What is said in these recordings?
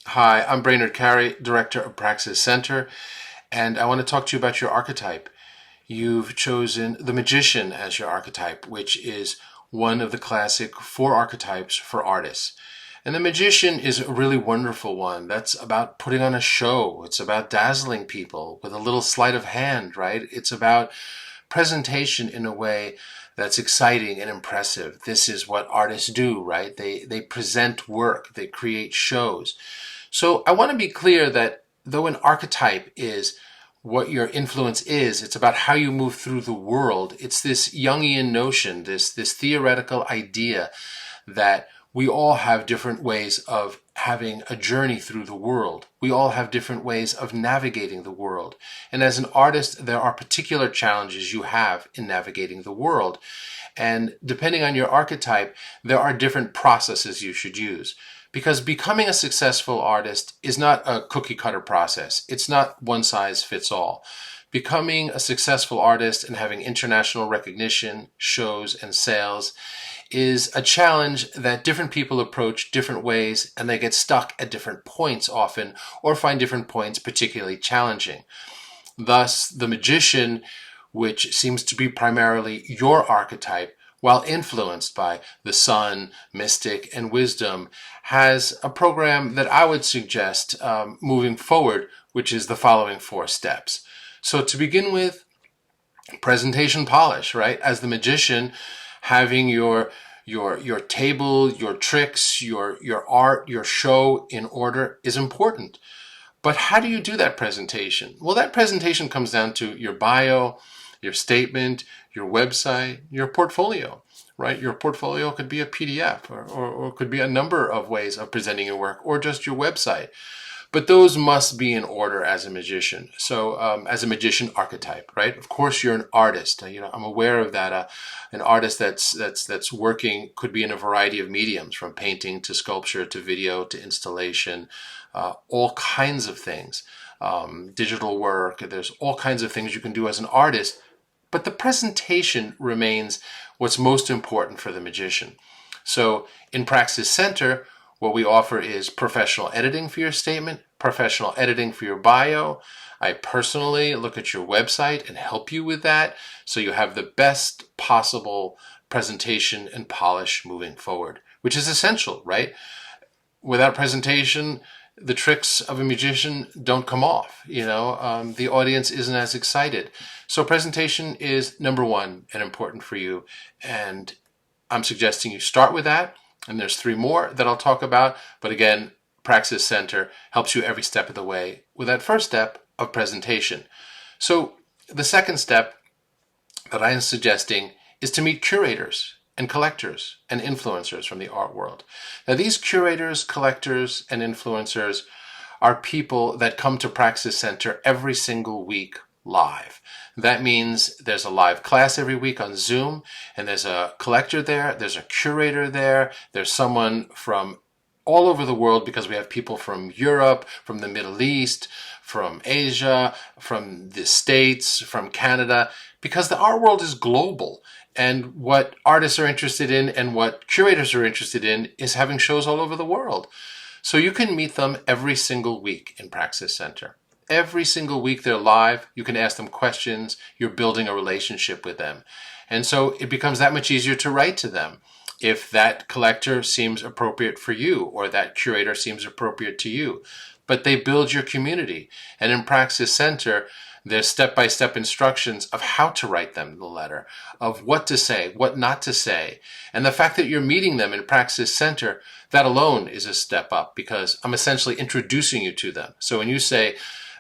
Hi, I'm Brainard Carey, Director of Praxis Center, and I want to talk to you about your archetype. You've chosen the Magician as your archetype, which is one of the classic four archetypes for artists. And the Magician is a really wonderful one. That's about putting on a show. It's about dazzling people with a little sleight of hand, right? It's about presentation in a way that's exciting and impressive. This is what artists do, right? They present work, they create shows. So I want to be clear that though an archetype is what your influence is, it's about how you move through the world. It's this Jungian notion, this theoretical idea that we all have different ways of having a journey through the world. We all have different ways of navigating the world. And as an artist, there are particular challenges you have in navigating the world. And depending on your archetype, there are different processes you should use. Because becoming a successful artist is not a cookie cutter process. It's not one size fits all. Becoming a successful artist and having international recognition, shows, and sales is a challenge that different people approach different ways, and they get stuck at different points often, or find different points particularly challenging. Thus, the Magician, which seems to be primarily your archetype, while influenced by the Sun, Mystic, and Wisdom, has a program that I would suggest moving forward, which is the following four steps. So to begin with, presentation polish, right? As the Magician, having your table, your tricks, your art, your show in order is important. But how do you do that presentation? Well, that presentation comes down to your bio, your statement, your website, your portfolio, right? Your portfolio could be a PDF or could be a number of ways of presenting your work, or just your website. But those must be in order as a magician. So as a magician archetype, right? Of course, you're an artist. I'm aware of that. An artist that's working could be in a variety of mediums, from painting to sculpture to video to installation, all kinds of things. Digital work. There's all kinds of things you can do as an artist. But the presentation remains what's most important for the magician. So in Praxis Center, what we offer is professional editing for your statement, professional editing for your bio. I personally look at your website and help you with that, so you have the best possible presentation and polish moving forward, which is essential, right? Without presentation, the tricks of a magician don't come off. The audience isn't as excited. So presentation is number one and important for you. And I'm suggesting you start with that. And there's three more that I'll talk about. But again, Praxis Center helps you every step of the way with that first step of presentation. So the second step that I am suggesting is to meet curators and collectors and influencers from the art world. Now, these curators, collectors, and influencers are people that come to Praxis Center every single week live. That means there's a live class every week on Zoom, and there's a collector there, there's a curator there, there's someone from all over the world, because we have people from Europe, from the Middle East, from Asia, from the States, from Canada, because the art world is global. And what artists are interested in and what curators are interested in is having shows all over the world. So you can meet them every single week in Praxis Center. Every single week they're live. You can ask them questions. You're building a relationship with them. And so it becomes that much easier to write to them if that collector seems appropriate for you, or that curator seems appropriate to you. But they build your community. And in Praxis Center, there's step-by-step instructions of how to write them the letter, of what to say, what not to say. And the fact that you're meeting them in Praxis Center, that alone is a step up, because I'm essentially introducing you to them. So when you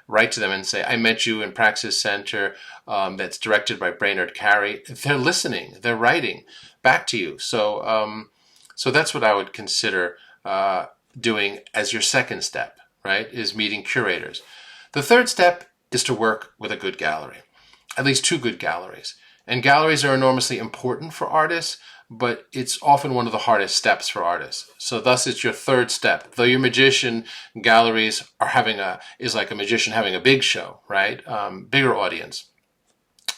write to them and say, I met you in Praxis Center, that's directed by Brainard Carey, they're listening, they're writing back to you. So that's what I would consider doing as your second step, right, is meeting curators. The third step is to work with a good gallery, at least two good galleries. And galleries are enormously important for artists, but it's often one of the hardest steps for artists. So thus it's your third step. Though your magician galleries is like a magician having a big show, right? Bigger audience.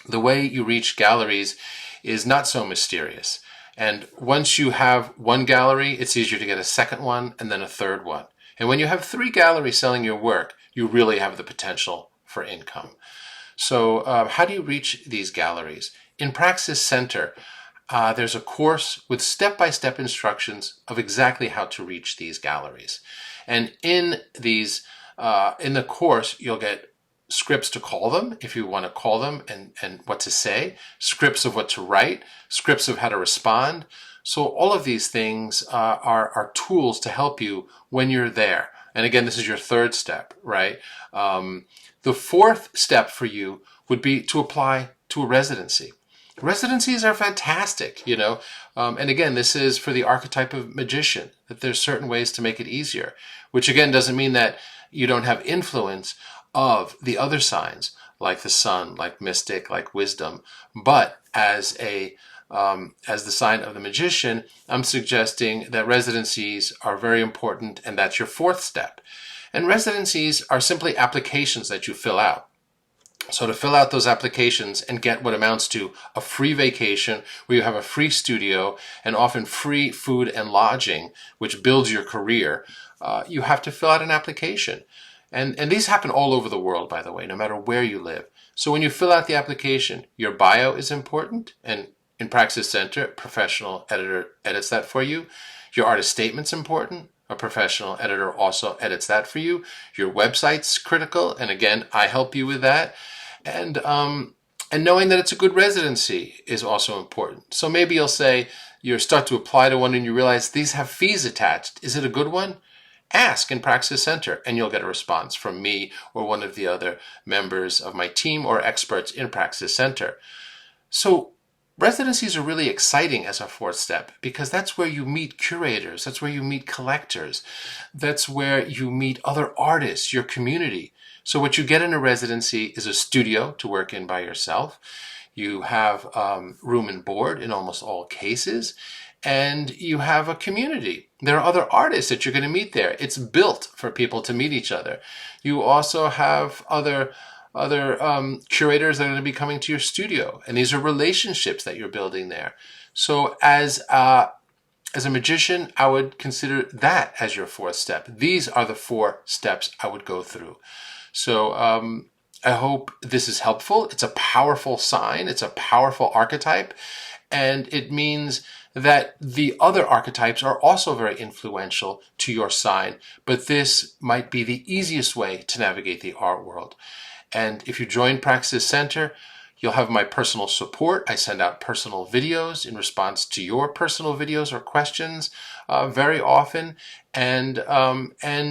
The way you reach galleries is not so mysterious. And once you have one gallery, it's easier to get a second one and then a third one. And when you have 3 galleries selling your work, you really have the potential for income. So how do you reach these galleries? In Praxis Center, there's a course with step-by-step instructions of exactly how to reach these galleries. And in the course, you'll get scripts to call them if you want to call them, and what to say, scripts of what to write, scripts of how to respond. So all of these things are tools to help you when you're there. And again, this is your 3rd step, right? The 4th step for you would be to apply to a residency. Residencies are fantastic, you know. And again, this is for the archetype of magician, that there's certain ways to make it easier, which again doesn't mean that you don't have influence of the other signs, like the sun, like mystic, like wisdom. But as the sign of the magician, I'm suggesting that residencies are very important, and that's your 4th step. And residencies are simply applications that you fill out. So to fill out those applications and get what amounts to a free vacation where you have a free studio and often free food and lodging, which builds your career, you have to fill out an application. And these happen all over the world, by the way, no matter where you live. So when you fill out the application, your bio is important. And in Praxis Center, a professional editor edits that for you. Your artist statement's important. A professional editor also edits that for you. Your website's critical. And again, I help you with that. And knowing that it's a good residency is also important. So maybe you'll say, you start to apply to one and you realize these have fees attached. Is it a good one? Ask in Praxis Center and you'll get a response from me or one of the other members of my team or experts in Praxis Center. So residencies are really exciting as a 4th step because that's where you meet curators, that's where you meet collectors, that's where you meet other artists, your community. So what you get in a residency is a studio to work in by yourself. You have room and board in almost all cases, and you have a community. There are other artists that you're going to meet there. It's built for people to meet each other. You also have other curators that are going to be coming to your studio, and these are relationships that you're building there. So as a magician, I would consider that as your 4th step. These are the 4 steps I would go through. So I hope this is helpful. It's a powerful sign. It's a powerful archetype. And it means that the other archetypes are also very influential to your sign. But this might be the easiest way to navigate the art world. And if you join Praxis Center, you'll have my personal support. I send out personal videos in response to your personal videos or questions very often. And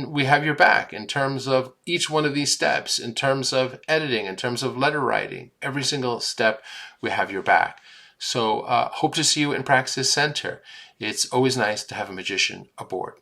we have your back in terms of each one of these steps, in terms of editing, in terms of letter writing. Every single step, we have your back. So hope to see you in Praxis Center. It's always nice to have a magician aboard.